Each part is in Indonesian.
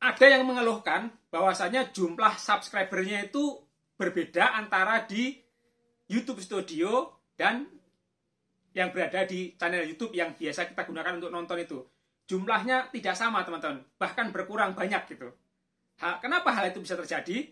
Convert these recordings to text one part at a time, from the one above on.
ada yang mengeluhkan bahwasanya jumlah subscribernya itu berbeda antara di YouTube Studio dan yang berada di channel YouTube yang biasa kita gunakan untuk nonton itu. Jumlahnya tidak sama, teman-teman. Bahkan berkurang banyak gitu. Kenapa hal itu bisa terjadi?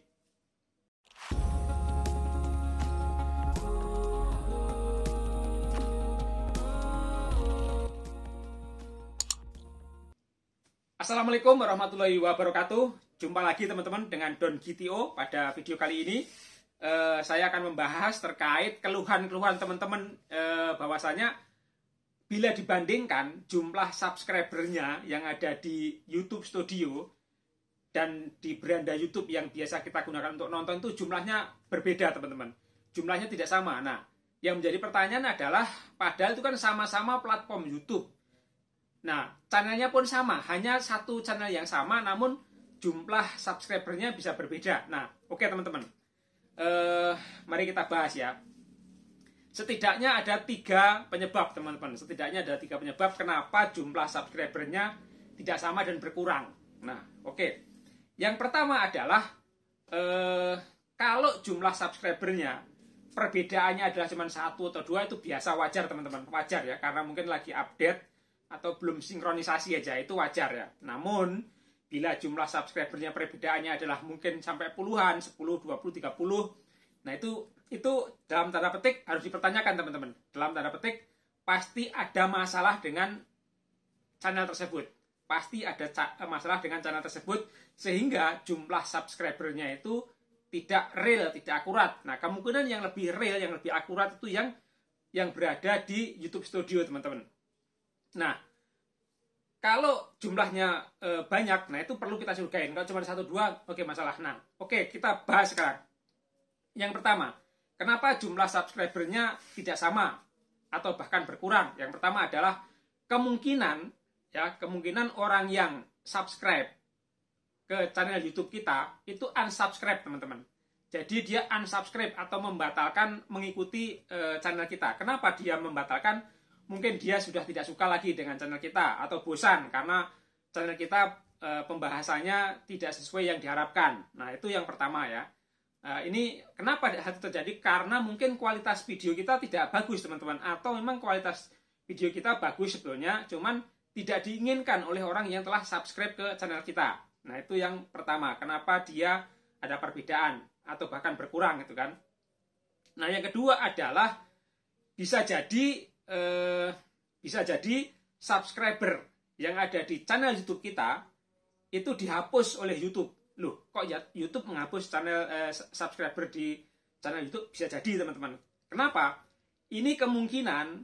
Assalamualaikum warahmatullahi wabarakatuh. Jumpa lagi teman-teman dengan Don GTO. Pada video kali ini saya akan membahas terkait keluhan-keluhan teman-teman bahwasanya bila dibandingkan jumlah subscribernya yang ada di YouTube Studio dan di beranda YouTube yang biasa kita gunakan untuk nonton itu jumlahnya berbeda, teman-teman. Jumlahnya tidak sama. Nah, yang menjadi pertanyaan adalah padahal itu kan sama-sama platform YouTube. Nah, channelnya pun sama, hanya satu channel yang sama, namun jumlah subscribernya bisa berbeda. Nah, oke teman-teman, mari kita bahas ya. Setidaknya ada 3 penyebab, teman-teman. Setidaknya ada 3 penyebab kenapa jumlah subscribernya tidak sama dan berkurang. Nah, oke. Yang pertama adalah kalau jumlah subscribernya perbedaannya adalah cuma 1 atau 2, itu biasa, wajar teman-teman, wajar ya, karena mungkin lagi update atau belum sinkronisasi aja, itu wajar ya. Namun bila jumlah subscribernya perbedaannya adalah mungkin sampai puluhan, 10, 20, 30, nah itu dalam tanda petik harus dipertanyakan, teman-teman. Dalam tanda petik pasti ada masalah dengan channel tersebut. Pasti ada masalah dengan channel tersebut sehingga jumlah subscribernya itu tidak real, tidak akurat. Nah, kemungkinan yang lebih real, yang lebih akurat itu yang berada di YouTube Studio, teman-teman. Nah, kalau jumlahnya banyak, nah itu perlu kita surgain. Kalau cuma 1-2, oke, masalah. Nah, oke, kita bahas sekarang. Yang pertama, kenapa jumlah subscribernya tidak sama atau bahkan berkurang? Yang pertama adalah kemungkinan orang yang subscribe ke channel YouTube kita itu unsubscribe, teman-teman. Jadi dia unsubscribe atau membatalkan mengikuti channel kita. Kenapa dia membatalkan? Mungkin dia sudah tidak suka lagi dengan channel kita atau bosan karena channel kita pembahasannya tidak sesuai yang diharapkan. Nah, itu yang pertama ya. Ini kenapa hal itu terjadi? Karena mungkin kualitas video kita tidak bagus, teman-teman. Atau memang kualitas video kita bagus sebetulnya, cuman tidak diinginkan oleh orang yang telah subscribe ke channel kita. Nah, itu yang pertama. Kenapa dia ada perbedaan atau bahkan berkurang gitu kan. Nah, yang kedua adalah bisa jadi subscriber yang ada di channel YouTube kita itu dihapus oleh YouTube. Loh, kok ya YouTube menghapus channel subscriber di channel YouTube? Bisa jadi, teman-teman. Kenapa? Ini kemungkinan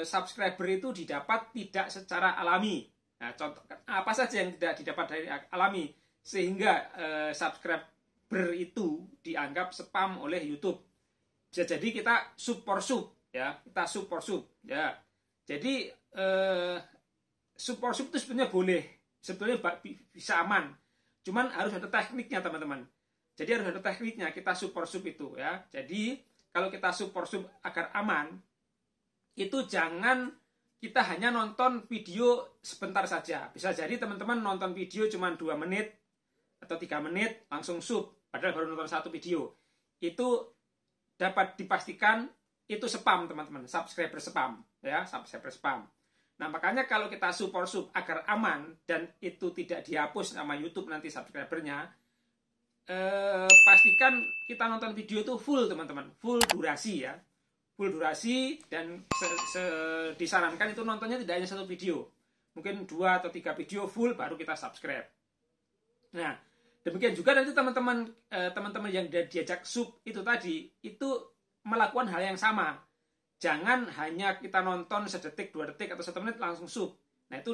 subscriber itu didapat tidak secara alami. Nah, contoh apa saja yang tidak didapat dari alami sehingga subscriber itu dianggap spam oleh YouTube. Bisa jadi kita sub ya, kita sub ya. Jadi sub itu sebenarnya boleh, sebetulnya bisa aman. Cuman harus ada tekniknya, teman-teman. Jadi harus ada tekniknya kita sub itu ya. Jadi kalau kita sub agar aman, itu jangan kita hanya nonton video sebentar saja. Bisa jadi teman-teman nonton video cuma 2 menit atau 3 menit langsung sub, padahal baru nonton 1 video. Itu dapat dipastikan itu spam, teman-teman, subscriber spam ya, subscriber spam. Nah, makanya kalau kita sub agar aman dan itu tidak dihapus sama YouTube nanti subscribernya, pastikan kita nonton video itu full, teman-teman, full durasi ya, full durasi, dan disarankan itu nontonnya tidak hanya 1 video, mungkin 2 atau 3 video full baru kita subscribe. Nah, demikian juga nanti teman-teman yang diajak sub itu tadi itu melakukan hal yang sama. Jangan hanya kita nonton sedetik, 2 detik, atau 1 menit langsung sub. Nah, itu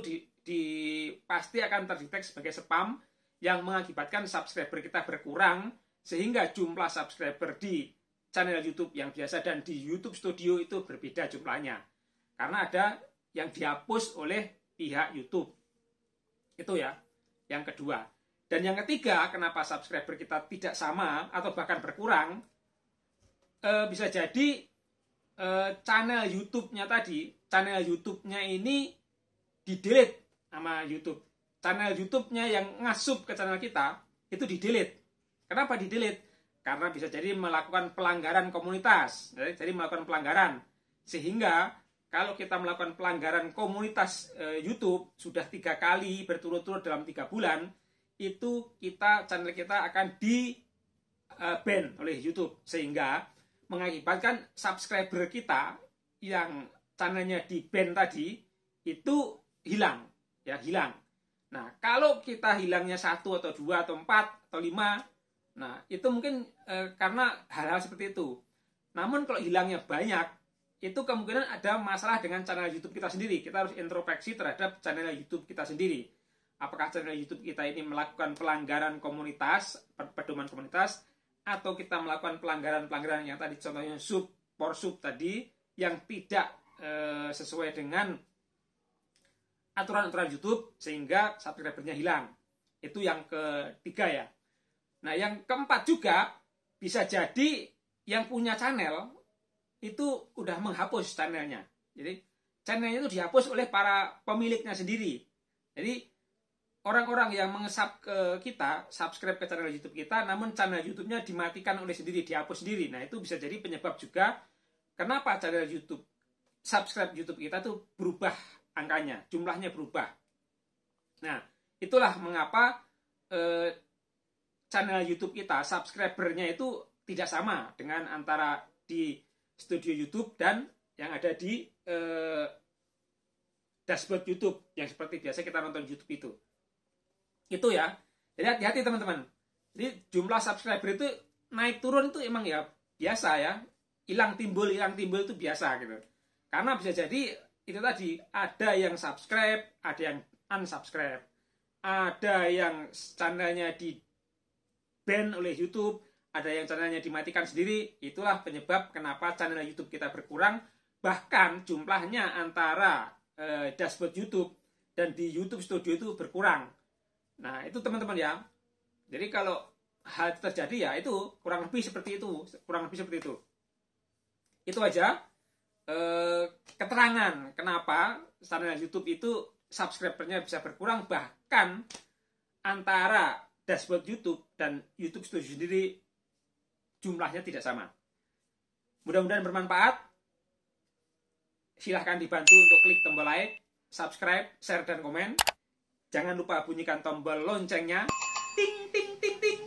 pasti akan terdetek sebagai spam yang mengakibatkan subscriber kita berkurang sehingga jumlah subscriber di channel YouTube yang biasa dan di YouTube Studio itu berbeda jumlahnya. Karena ada yang dihapus oleh pihak YouTube. Itu ya, yang kedua. Dan yang ketiga, kenapa subscriber kita tidak sama atau bahkan berkurang? Bisa jadi channel YouTube-nya ini di-delete sama YouTube. channel YouTube-nya yang ngasup ke channel kita itu di-delete. Kenapa di-delete? Karena bisa jadi melakukan pelanggaran komunitas, jadi melakukan pelanggaran. Sehingga kalau kita melakukan pelanggaran komunitas YouTube sudah 3 kali berturut-turut dalam 3 bulan, itu channel kita akan di ban oleh YouTube, sehingga mengakibatkan subscriber kita yang channelnya di ban tadi itu hilang. Nah, kalau kita hilangnya 1 atau 2 atau 4 atau 5, nah itu mungkin karena hal-hal seperti itu. Namun kalau hilangnya banyak, itu kemungkinan ada masalah dengan channel YouTube kita sendiri. Kita harus introspeksi terhadap channel YouTube kita sendiri. Apakah channel YouTube kita ini melakukan pelanggaran komunitas, pedoman komunitas, atau kita melakukan pelanggaran-pelanggaran yang tadi contohnya sub tadi yang tidak sesuai dengan aturan-aturan YouTube sehingga subscribernya hilang. Itu yang ketiga ya. Nah, yang keempat juga bisa jadi yang punya channel itu udah menghapus channelnya. Jadi channelnya itu dihapus oleh para pemiliknya sendiri. Jadi orang-orang yang mengesap ke kita, subscribe ke channel YouTube kita, namun channel YouTube-nya dimatikan oleh sendiri, dihapus sendiri. Nah, itu bisa jadi penyebab juga kenapa channel YouTube, subscribe YouTube kita tuh berubah angkanya, jumlahnya berubah. Nah, itulah mengapa channel YouTube kita, subscribernya itu tidak sama dengan antara di studio YouTube dan yang ada di dashboard YouTube, yang seperti biasa kita nonton YouTube itu. Itu ya. Jadi hati-hati teman-teman. Jadi jumlah subscriber itu naik turun itu emang ya biasa ya. Hilang timbul itu biasa gitu. Karena bisa jadi itu tadi ada yang subscribe, ada yang unsubscribe. Ada yang channelnya di ban oleh YouTube, ada yang channelnya dimatikan sendiri. Itulah penyebab kenapa channel YouTube kita berkurang. Bahkan jumlahnya antara dashboard YouTube dan di YouTube Studio itu berkurang. Nah, itu teman-teman ya. Jadi kalau hal itu terjadi ya itu kurang lebih seperti itu. Itu aja keterangan kenapa channel YouTube itu subscribernya bisa berkurang, bahkan antara dashboard YouTube dan YouTube Studio sendiri jumlahnya tidak sama. Mudah-mudahan bermanfaat. Silahkan dibantu untuk klik tombol like, subscribe, share, dan komen. Jangan lupa bunyikan tombol loncengnya, ting ting ting ting,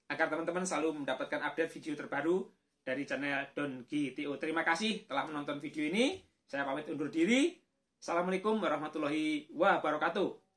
agar teman-teman selalu mendapatkan update video terbaru dari channel Don GTO. Terima kasih telah menonton video ini. Saya pamit undur diri. Assalamualaikum warahmatullahi wabarakatuh.